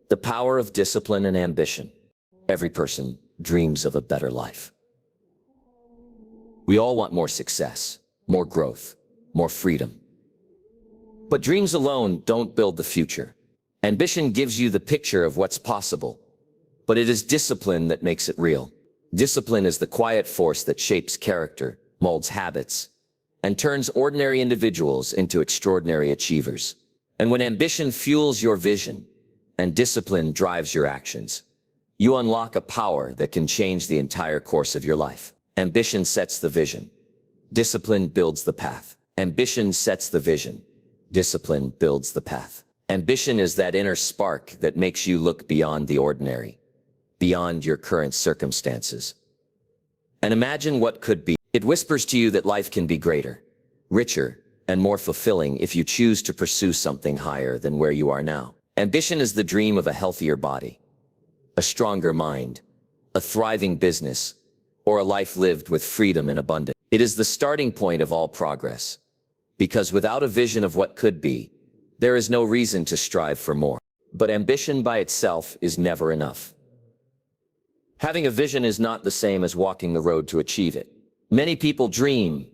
The power of discipline and ambition. Every person dreams of a better life. We all want more success, more growth, more freedom. But dreams alone don't build the future. Ambition gives you the picture of what's possible, but it is discipline that makes it real. Discipline is the quiet force that shapes character, molds habits, and turns ordinary individuals into extraordinary achievers. And when ambition fuels your vision and discipline drives your actions, you unlock a power that can change the entire course of your life. Ambition sets the vision. Discipline builds the path. Ambition sets the vision. Discipline builds the path. Ambition is that inner spark that makes you look beyond the ordinary, beyond your current circumstances, and imagine what could be. It whispers to you that life can be greater, richer, and more fulfilling if you choose to pursue something higher than where you are now. Ambition is the dream of a healthier body, a stronger mind, a thriving business, or a life lived with freedom and abundance. It is the starting point of all progress, because without a vision of what could be, there is no reason to strive for more. But ambition by itself is never enough. Having a vision is not the same as walking the road to achieve it. Many people dream,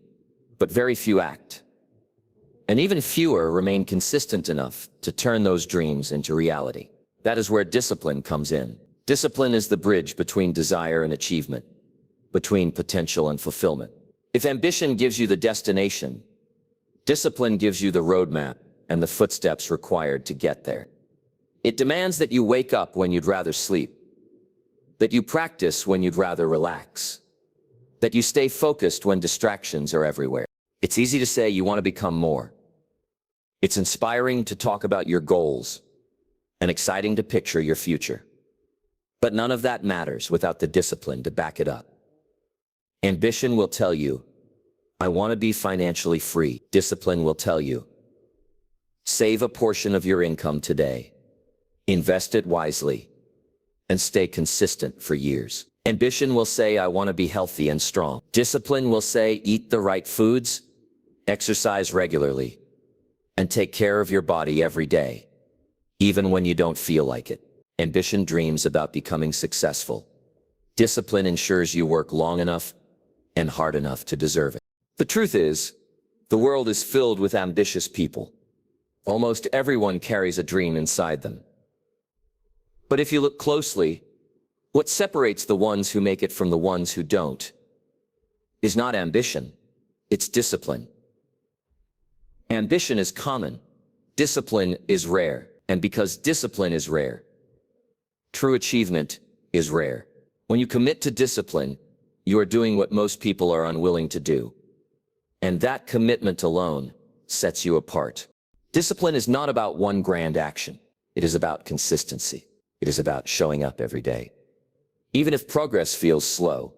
but very few act. And even fewer remain consistent enough to turn those dreams into reality. That is where discipline comes in. Discipline is the bridge between desire and achievement, between potential and fulfillment. If ambition gives you the destination, discipline gives you the roadmap and the footsteps required to get there. It demands that you wake up when you'd rather sleep, that you practice when you'd rather relax, that you stay focused when distractions are everywhere. It's easy to say you want to become more. It's inspiring to talk about your goals and exciting to picture your future. But none of that matters without the discipline to back it up. Ambition will tell you, I want to be financially free. Discipline will tell you, save a portion of your income today, invest it wisely, and stay consistent for years. Ambition will say, I want to be healthy and strong. Discipline will say, eat the right foods, exercise regularly, and take care of your body every day, even when you don't feel like it. Ambition dreams about becoming successful. Discipline ensures you work long enough and hard enough to deserve it. The truth is, the world is filled with ambitious people. Almost everyone carries a dream inside them. But if you look closely, what separates the ones who make it from the ones who don't is not ambition, it's discipline. Ambition is common, discipline is rare, and because discipline is rare, true achievement is rare. When you commit to discipline, you are doing what most people are unwilling to do. And that commitment alone sets you apart. Discipline is not about one grand action. It is about consistency. It is about showing up every day. Even if progress feels slow,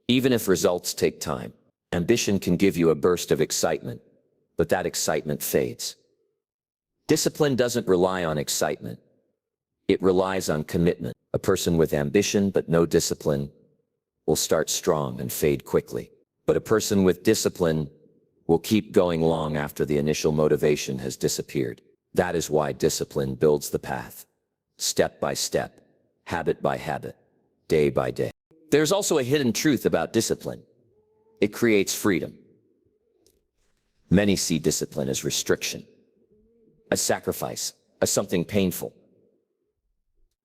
even if results take time, ambition can give you a burst of excitement, but that excitement fades. Discipline doesn't rely on excitement. It relies on commitment. A person with ambition but no discipline will start strong and fade quickly. But a person with discipline will keep going long after the initial motivation has disappeared. That is why discipline builds the path, step by step, habit by habit, day by day. There's also a hidden truth about discipline. It creates freedom. Many see discipline as restriction, as sacrifice, as something painful.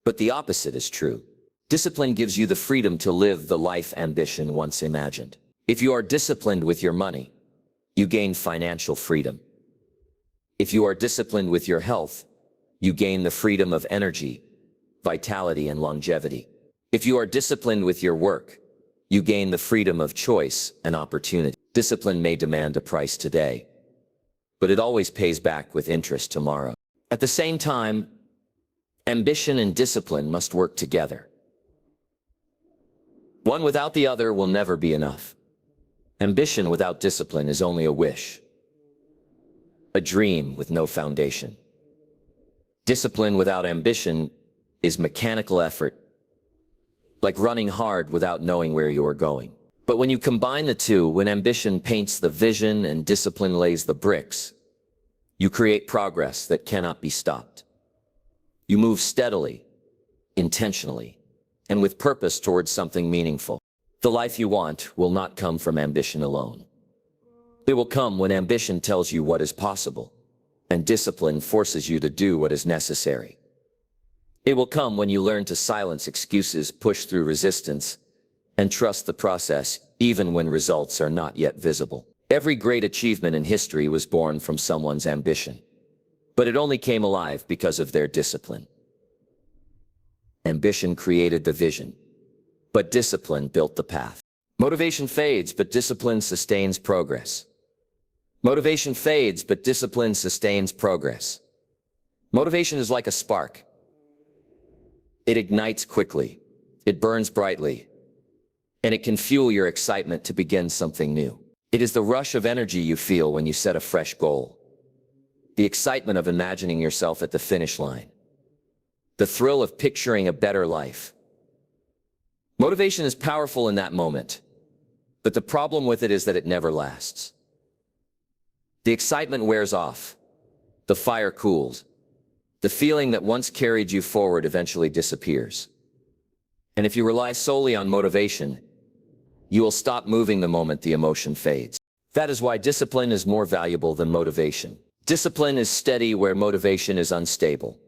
But the opposite is true. Discipline gives you the freedom to live the life ambition once imagined. If you are disciplined with your money, you gain financial freedom. If you are disciplined with your health, you gain the freedom of energy, vitality, and longevity. If you are disciplined with your work, you gain the freedom of choice and opportunity. Discipline may demand a price today, but it always pays back with interest tomorrow. At the same time, ambition and discipline must work together. One without the other will never be enough. Ambition without discipline is only a wish, a dream with no foundation. Discipline without ambition is mechanical effort, like running hard without knowing where you are going. But when you combine the two, when ambition paints the vision and discipline lays the bricks, you create progress that cannot be stopped. You move steadily, intentionally, and with purpose towards something meaningful. The life you want will not come from ambition alone. It will come when ambition tells you what is possible, and discipline forces you to do what is necessary. It will come when you learn to silence excuses, push through resistance, and trust the process even when results are not yet visible. Every great achievement in history was born from someone's ambition, but it only came alive because of their discipline. Ambition created the vision, but discipline built the path. Motivation fades, but discipline sustains progress. Motivation fades, but discipline sustains progress. Motivation is like a spark. It ignites quickly, it burns brightly, and it can fuel your excitement to begin something new. It is the rush of energy you feel when you set a fresh goal, the excitement of imagining yourself at the finish line, the thrill of picturing a better life. Motivation is powerful in that moment, but the problem with it is that it never lasts. The excitement wears off, the fire cools, the feeling that once carried you forward eventually disappears. And if you rely solely on motivation, you will stop moving the moment the emotion fades. That is why discipline is more valuable than motivation. Discipline is steady where motivation is unstable.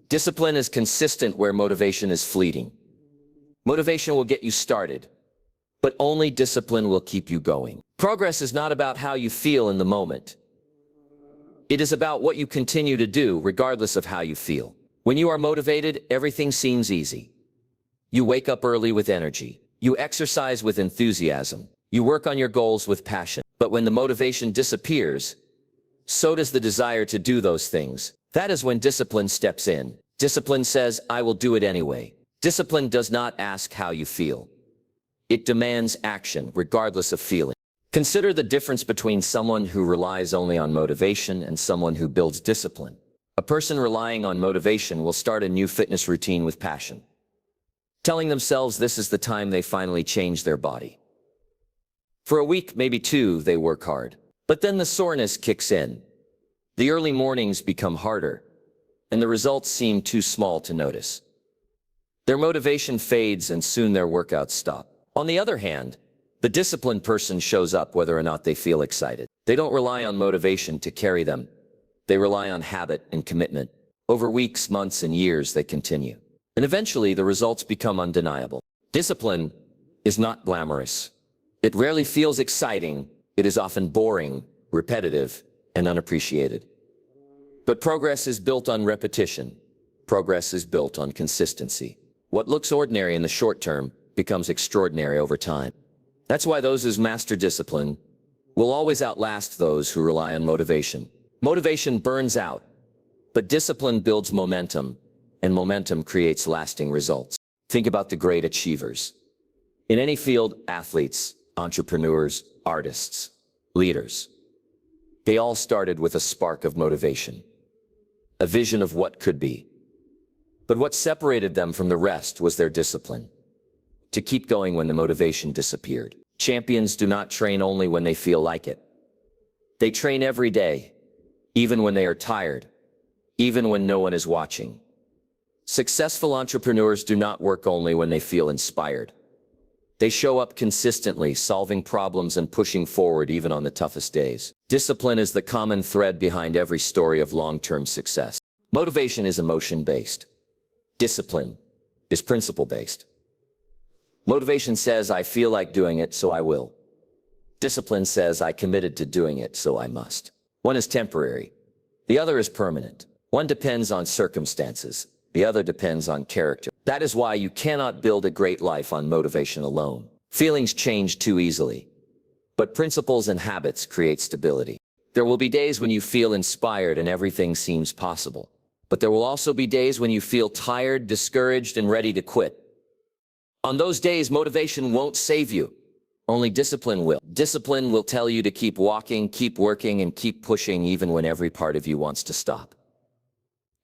Discipline is consistent where motivation is fleeting. Motivation will get you started, but only discipline will keep you going. Progress is not about how you feel in the moment. It is about what you continue to do regardless of how you feel. When you are motivated, everything seems easy. You wake up early with energy. You exercise with enthusiasm. You work on your goals with passion. But when the motivation disappears, so does the desire to do those things. That is when discipline steps in. Discipline says, I will do it anyway. Discipline does not ask how you feel. It demands action, regardless of feeling. Consider the difference between someone who relies only on motivation and someone who builds discipline. A person relying on motivation will start a new fitness routine with passion, telling themselves this is the time they finally change their body. For a week, maybe two, they work hard. But then the soreness kicks in. The early mornings become harder, and the results seem too small to notice. Their motivation fades and soon their workouts stop. On the other hand, the disciplined person shows up whether or not they feel excited. They don't rely on motivation to carry them. They rely on habit and commitment. Over weeks, months, and years, they continue. And eventually, the results become undeniable. Discipline is not glamorous. It rarely feels exciting. It is often boring, repetitive, and unappreciated. But progress is built on repetition. Progress is built on consistency. What looks ordinary in the short term becomes extraordinary over time. That's why those who master discipline will always outlast those who rely on motivation. Motivation burns out, but discipline builds momentum, and momentum creates lasting results. Think about the great achievers. In any field, athletes, entrepreneurs, artists, leaders, they all started with a spark of motivation, a vision of what could be. But what separated them from the rest was their discipline, to keep going when the motivation disappeared. Champions do not train only when they feel like it. They train every day, even when they are tired, even when no one is watching. Successful entrepreneurs do not work only when they feel inspired. They show up consistently, solving problems and pushing forward even on the toughest days. Discipline is the common thread behind every story of long-term success. Motivation is emotion-based. Discipline is principle-based. Motivation says, I feel like doing it, so I will. Discipline says, I committed to doing it, so I must. One is temporary. The other is permanent. One depends on circumstances. The other depends on character. That is why you cannot build a great life on motivation alone. Feelings change too easily. But principles and habits create stability. There will be days when you feel inspired and everything seems possible. But there will also be days when you feel tired, discouraged, and ready to quit. On those days, motivation won't save you. Only discipline will. Discipline will tell you to keep walking, keep working, and keep pushing even when every part of you wants to stop.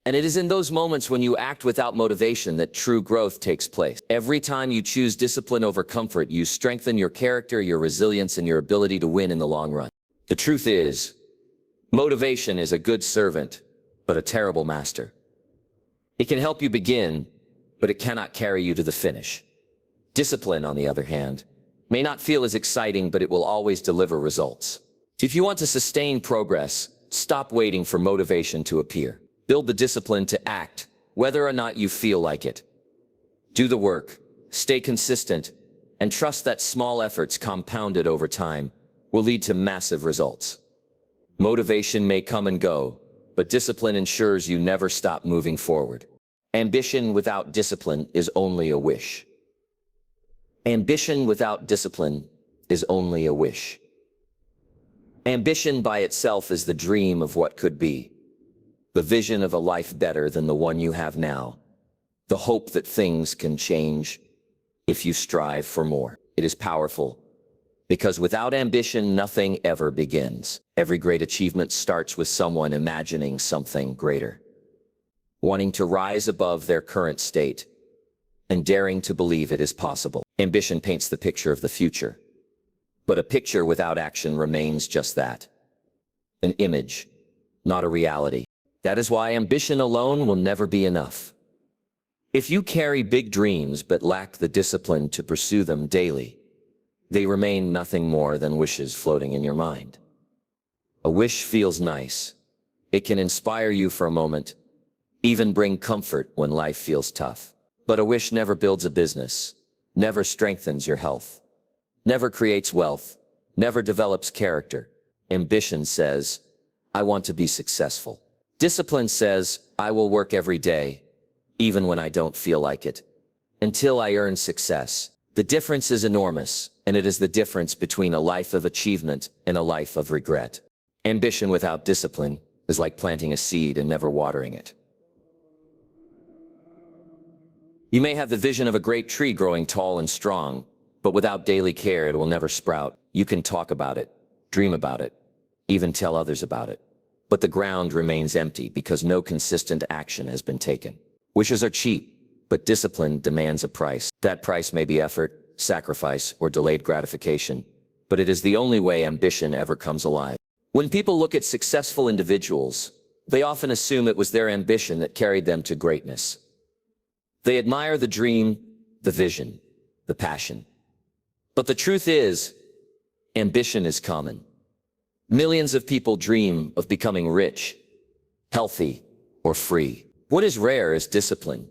And it is in those moments when you act without motivation that true growth takes place. Every time you choose discipline over comfort, you strengthen your character, your resilience, and your ability to win in the long run. The truth is, motivation is a good servant, but a terrible master. It can help you begin, but it cannot carry you to the finish. Discipline, on the other hand, may not feel as exciting, but it will always deliver results. If you want to sustain progress, stop waiting for motivation to appear. Build the discipline to act, whether or not you feel like it. Do the work, stay consistent, and trust that small efforts compounded over time will lead to massive results. Motivation may come and go, but discipline ensures you never stop moving forward. Ambition without discipline is only a wish. Ambition without discipline is only a wish. Ambition by itself is the dream of what could be, the vision of a life better than the one you have now, the hope that things can change if you strive for more. It is powerful, because without ambition, nothing ever begins. Every great achievement starts with someone imagining something greater, wanting to rise above their current state, and daring to believe it is possible. Ambition paints the picture of the future, but a picture without action remains just that, an image, not a reality. That is why ambition alone will never be enough. If you carry big dreams but lack the discipline to pursue them daily, they remain nothing more than wishes floating in your mind. A wish feels nice. It can inspire you for a moment, even bring comfort when life feels tough. But a wish never builds a business, never strengthens your health, never creates wealth, never develops character. Ambition says, I want to be successful. Discipline says, I will work every day, even when I don't feel like it, until I earn success. The difference is enormous, and it is the difference between a life of achievement and a life of regret. Ambition without discipline is like planting a seed and never watering it. You may have the vision of a great tree growing tall and strong, but without daily care, it will never sprout. You can talk about it, dream about it, even tell others about it, but the ground remains empty because no consistent action has been taken. Wishes are cheap, but discipline demands a price. That price may be effort, sacrifice, or delayed gratification, but it is the only way ambition ever comes alive. When people look at successful individuals, they often assume it was their ambition that carried them to greatness. They admire the dream, the vision, the passion. But the truth is, ambition is common. Millions of people dream of becoming rich, healthy, or free. What is rare is discipline,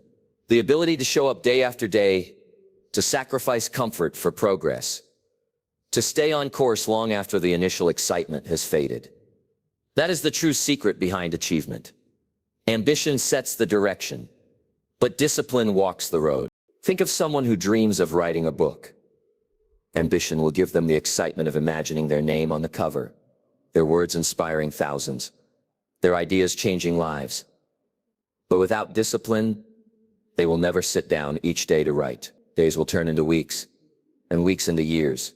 the ability to show up day after day, to sacrifice comfort for progress, to stay on course long after the initial excitement has faded. That is the true secret behind achievement. Ambition sets the direction, but discipline walks the road. Think of someone who dreams of writing a book. Ambition will give them the excitement of imagining their name on the cover, their words inspiring thousands, their ideas changing lives. But without discipline, they will never sit down each day to write. Days will turn into weeks, and weeks into years,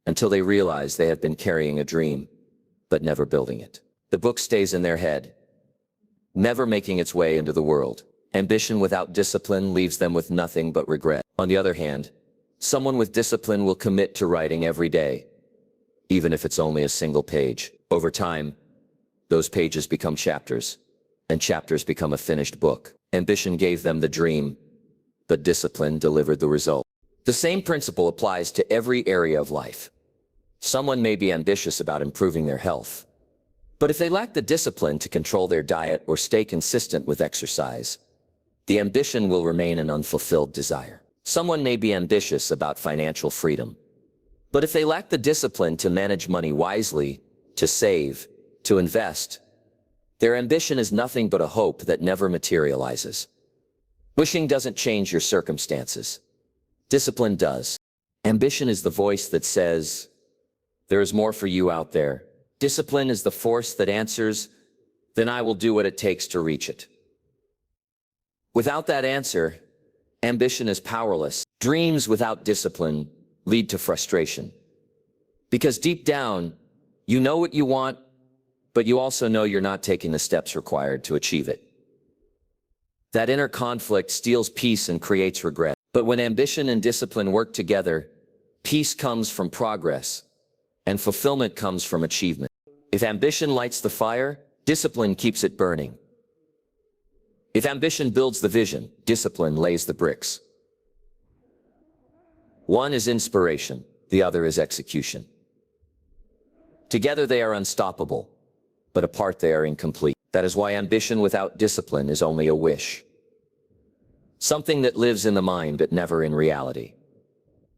until they realize they have been carrying a dream, but never building it. The book stays in their head, never making its way into the world. Ambition without discipline leaves them with nothing but regret. On the other hand, someone with discipline will commit to writing every day, even if it's only a single page. Over time, those pages become chapters, and chapters become a finished book. Ambition gave them the dream, but discipline delivered the result. The same principle applies to every area of life. Someone may be ambitious about improving their health, but if they lack the discipline to control their diet or stay consistent with exercise, the ambition will remain an unfulfilled desire. Someone may be ambitious about financial freedom, but if they lack the discipline to manage money wisely, to save, to invest, their ambition is nothing but a hope that never materializes. Wishing doesn't change your circumstances. Discipline does. Ambition is the voice that says, there is more for you out there. Discipline is the force that answers, then I will do what it takes to reach it. Without that answer, ambition is powerless. Dreams without discipline lead to frustration. Because deep down, you know what you want, but you also know you're not taking the steps required to achieve it. That inner conflict steals peace and creates regret. But when ambition and discipline work together, peace comes from progress, and fulfillment comes from achievement. If ambition lights the fire, discipline keeps it burning. If ambition builds the vision, discipline lays the bricks. One is inspiration, the other is execution. Together they are unstoppable, but apart they are incomplete. That is why ambition without discipline is only a wish. Something that lives in the mind but never in reality.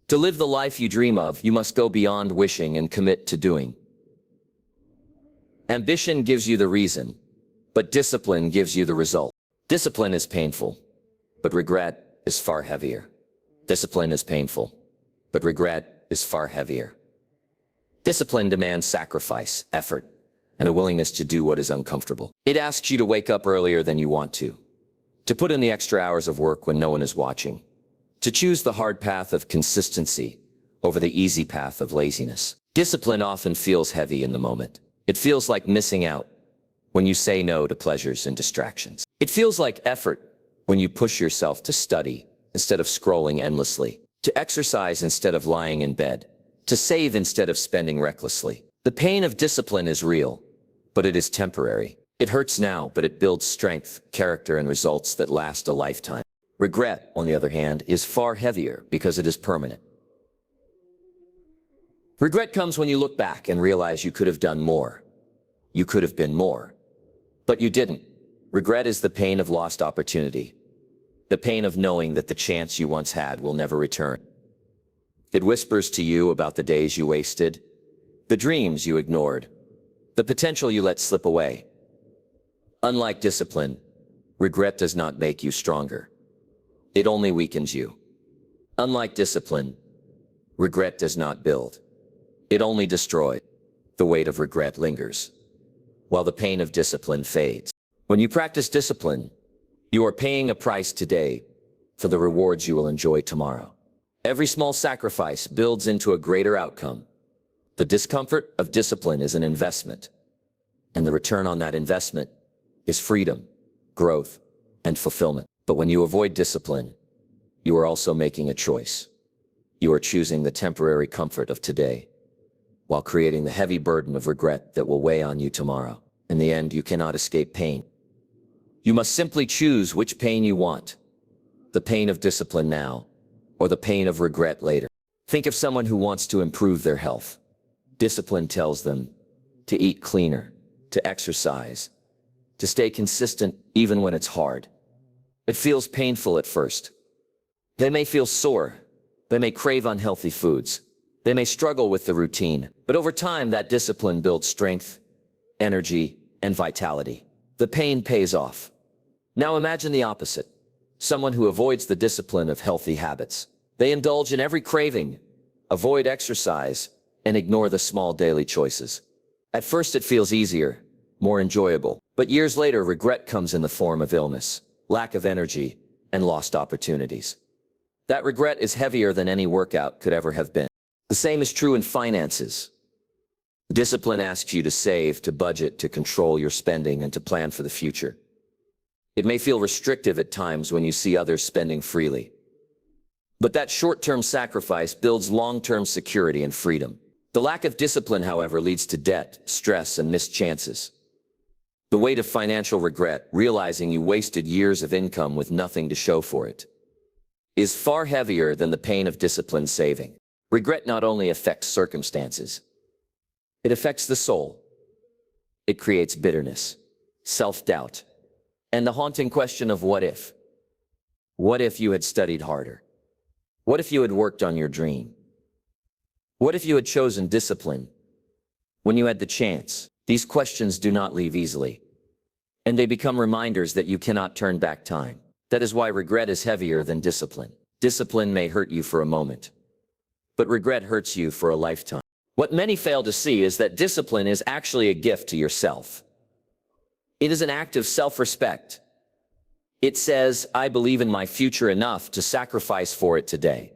To live the life you dream of, you must go beyond wishing and commit to doing. Ambition gives you the reason, but discipline gives you the result. Discipline is painful, but regret is far heavier. Discipline is painful, but regret is far heavier. Discipline demands sacrifice, effort, and a willingness to do what is uncomfortable. It asks you to wake up earlier than you want to put in the extra hours of work when no one is watching, to choose the hard path of consistency over the easy path of laziness. Discipline often feels heavy in the moment. It feels like missing out when you say no to pleasures and distractions. It feels like effort when you push yourself to study instead of scrolling endlessly, to exercise instead of lying in bed, to save instead of spending recklessly. The pain of discipline is real, but it is temporary. It hurts now, but it builds strength, character, and results that last a lifetime. Regret, on the other hand, is far heavier because it is permanent. Regret comes when you look back and realize you could have done more. You could have been more, but you didn't. Regret is the pain of lost opportunity, the pain of knowing that the chance you once had will never return. It whispers to you about the days you wasted, the dreams you ignored, the potential you let slip away. Unlike discipline, regret does not make you stronger. It only weakens you. Unlike discipline, regret does not build. It only destroys. The weight of regret lingers, while the pain of discipline fades. When you practice discipline, you are paying a price today for the rewards you will enjoy tomorrow. Every small sacrifice builds into a greater outcome. The discomfort of discipline is an investment, and the return on that investment is freedom, growth, and fulfillment. But when you avoid discipline, you are also making a choice. You are choosing the temporary comfort of today, while creating the heavy burden of regret that will weigh on you tomorrow. In the end, you cannot escape pain. You must simply choose which pain you want, the pain of discipline now, or the pain of regret later. Think of someone who wants to improve their health. Discipline tells them to eat cleaner, to exercise, to stay consistent even when it's hard. It feels painful at first. They may feel sore. They may crave unhealthy foods. They may struggle with the routine. But over time, that discipline builds strength, energy, and vitality. The pain pays off. Now imagine the opposite. Someone who avoids the discipline of healthy habits. They indulge in every craving, avoid exercise, and ignore the small daily choices. At first it feels easier, more enjoyable. But years later, regret comes in the form of illness, lack of energy, and lost opportunities. That regret is heavier than any workout could ever have been. The same is true in finances. Discipline asks you to save, to budget, to control your spending, and to plan for the future. It may feel restrictive at times when you see others spending freely. But that short-term sacrifice builds long-term security and freedom. The lack of discipline, however, leads to debt, stress, and missed chances. The weight of financial regret, realizing you wasted years of income with nothing to show for it, is far heavier than the pain of discipline saving. Regret not only affects circumstances, it affects the soul. It creates bitterness, self-doubt, and the haunting question of what if? What if you had studied harder? What if you had worked on your dream? What if you had chosen discipline when you had the chance? These questions do not leave easily, and they become reminders that you cannot turn back time. That is why regret is heavier than discipline. Discipline may hurt you for a moment, but regret hurts you for a lifetime. What many fail to see is that discipline is actually a gift to yourself. It is an act of self-respect. It says, I believe in my future enough to sacrifice for it today.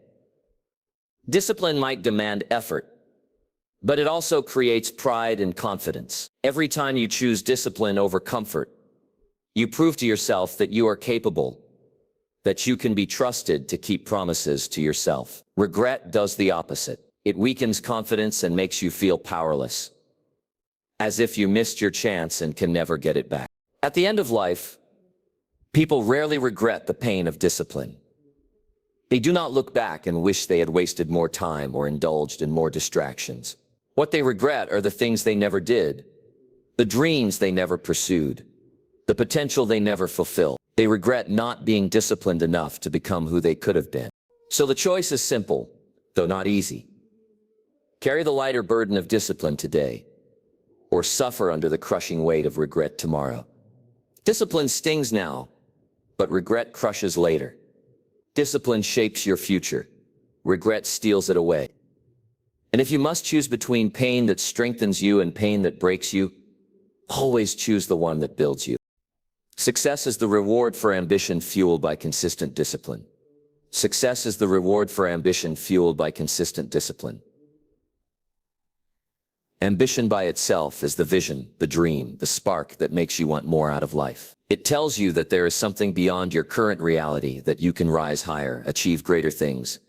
Discipline might demand effort, but it also creates pride and confidence. Every time you choose discipline over comfort, you prove to yourself that you are capable, that you can be trusted to keep promises to yourself. Regret does the opposite. It weakens confidence and makes you feel powerless, as if you missed your chance and can never get it back. At the end of life, People rarely regret the pain of discipline. They do not look back and wish they had wasted more time or indulged in more distractions. What they regret are the things they never did, the dreams they never pursued, the potential they never fulfilled. They regret not being disciplined enough to become who they could have been. So the choice is simple, though not easy. Carry the lighter burden of discipline today, or suffer under the crushing weight of regret tomorrow. Discipline stings now, but regret crushes later. Discipline shapes your future. Regret steals it away. And if you must choose between pain that strengthens you and pain that breaks you, always choose the one that builds you. Success is the reward for ambition fueled by consistent discipline. Success is the reward for ambition fueled by consistent discipline. Ambition by itself is the vision, the dream, the spark that makes you want more out of life. It tells you that there is something beyond your current reality, that you can rise higher, achieve greater things,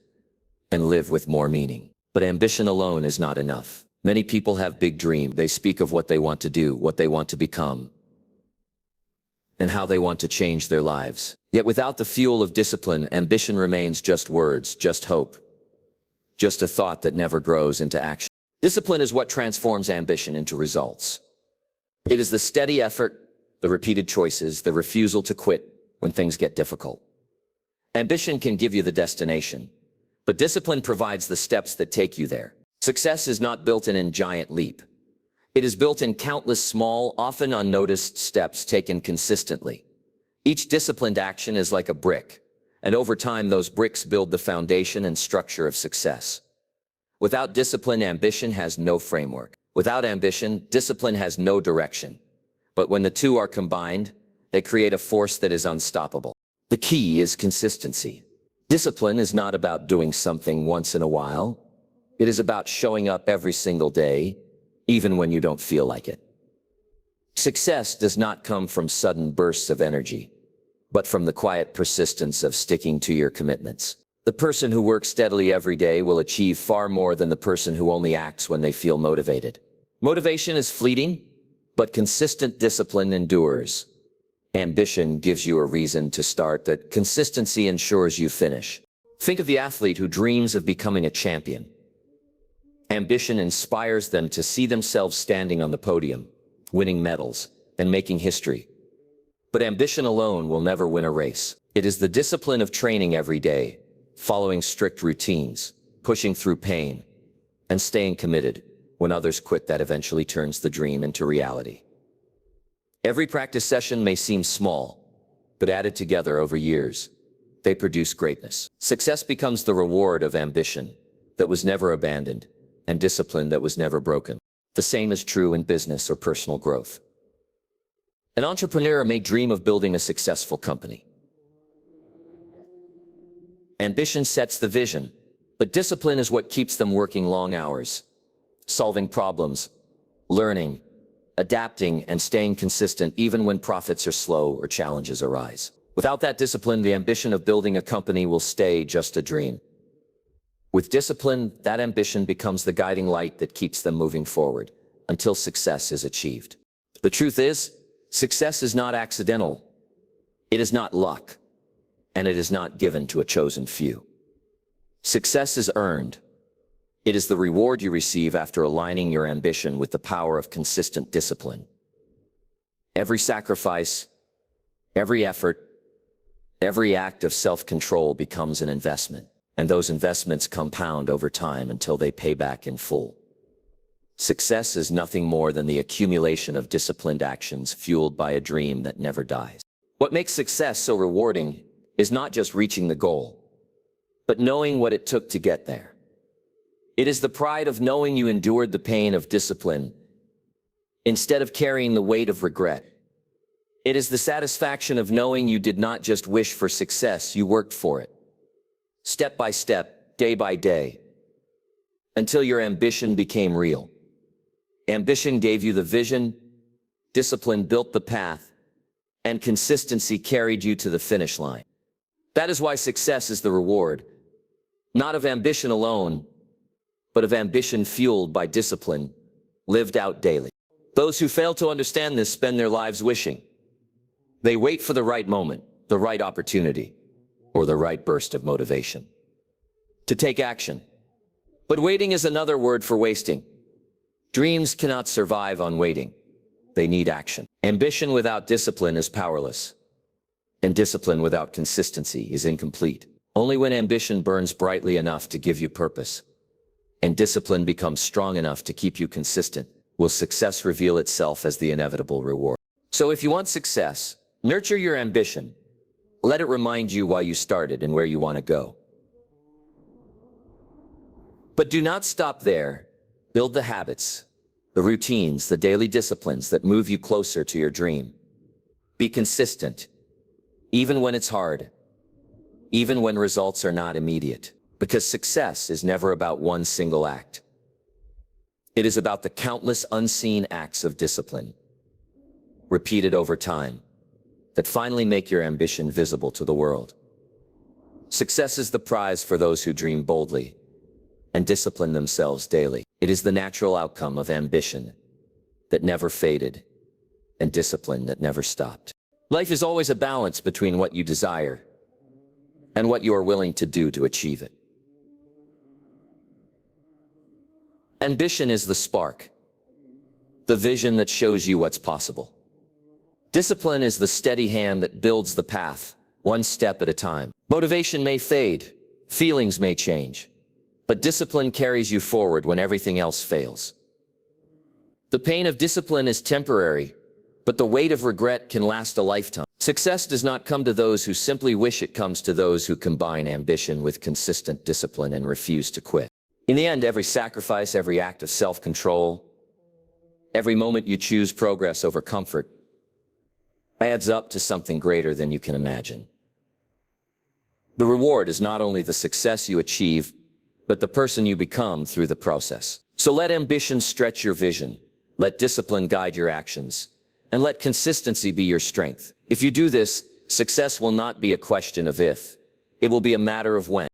and live with more meaning. But ambition alone is not enough. Many people have big dreams. They speak of what they want to do, what they want to become, and how they want to change their lives. Yet without the fuel of discipline, ambition remains just words, just hope, just a thought that never grows into action. Discipline is what transforms ambition into results. It is the steady effort, the repeated choices, the refusal to quit when things get difficult. Ambition can give you the destination, but discipline provides the steps that take you there. Success is not built in a giant leap. It is built in countless small, often unnoticed steps taken consistently. Each disciplined action is like a brick, and over time those bricks build the foundation and structure of success. Without discipline, ambition has no framework. Without ambition, discipline has no direction. But when the two are combined, they create a force that is unstoppable. The key is consistency. Discipline is not about doing something once in a while. It is about showing up every single day, even when you don't feel like it. Success does not come from sudden bursts of energy, but from the quiet persistence of sticking to your commitments. The person who works steadily every day will achieve far more than the person who only acts when they feel motivated. Motivation is fleeting, but consistent discipline endures. Ambition gives you a reason to start, that consistency ensures you finish. Think of the athlete who dreams of becoming a champion. Ambition inspires them to see themselves standing on the podium, winning medals, and making history. But ambition alone will never win a race. It is the discipline of training every day, following strict routines, pushing through pain, and staying committed when others quit that eventually turns the dream into reality. Every practice session may seem small, but added together over years, they produce greatness. Success becomes the reward of ambition that was never abandoned, and discipline that was never broken. The same is true in business or personal growth. An entrepreneur may dream of building a successful company. Ambition sets the vision, but discipline is what keeps them working long hours, solving problems, learning, adapting, and staying consistent even when profits are slow or challenges arise. Without that discipline, the ambition of building a company will stay just a dream. With discipline, that ambition becomes the guiding light that keeps them moving forward until success is achieved. The truth is, success is not accidental. It is not luck, and it is not given to a chosen few. Success is earned. It is the reward you receive after aligning your ambition with the power of consistent discipline. Every sacrifice, every effort, every act of self-control becomes an investment, and those investments compound over time until they pay back in full. Success is nothing more than the accumulation of disciplined actions fueled by a dream that never dies. What makes success so rewarding is not just reaching the goal, but knowing what it took to get there. It is the pride of knowing you endured the pain of discipline instead of carrying the weight of regret. It is the satisfaction of knowing you did not just wish for success, you worked for it. Step by step, day by day, until your ambition became real. Ambition gave you the vision, discipline built the path, and consistency carried you to the finish line. That is why success is the reward, not of ambition alone, but of ambition fueled by discipline, lived out daily. Those who fail to understand this spend their lives wishing. They wait for the right moment, the right opportunity, or the right burst of motivation to take action. But waiting is another word for wasting. Dreams cannot survive on waiting. They need action. Ambition without discipline is powerless, and discipline without consistency is incomplete. Only when ambition burns brightly enough to give you purpose, and discipline becomes strong enough to keep you consistent, will success reveal itself as the inevitable reward. So if you want success, nurture your ambition. Let it remind you why you started and where you want to go. But do not stop there. Build the habits, the routines, the daily disciplines that move you closer to your dream. Be consistent, even when it's hard, even when results are not immediate, because success is never about one single act. It is about the countless unseen acts of discipline, repeated over time, that finally make your ambition visible to the world. Success is the prize for those who dream boldly and discipline themselves daily. It is the natural outcome of ambition that never faded and discipline that never stopped. Life is always a balance between what you desire and what you are willing to do to achieve it. Ambition is the spark, the vision that shows you what's possible. Discipline is the steady hand that builds the path, one step at a time. Motivation may fade, feelings may change, but discipline carries you forward when everything else fails. The pain of discipline is temporary, but the weight of regret can last a lifetime. Success does not come to those who simply wish, it comes to those who combine ambition with consistent discipline and refuse to quit. In the end, every sacrifice, every act of self-control, every moment you choose progress over comfort, adds up to something greater than you can imagine. The reward is not only the success you achieve, but the person you become through the process. So let ambition stretch your vision, let discipline guide your actions, and let consistency be your strength. If you do this, success will not be a question of if, it will be a matter of when.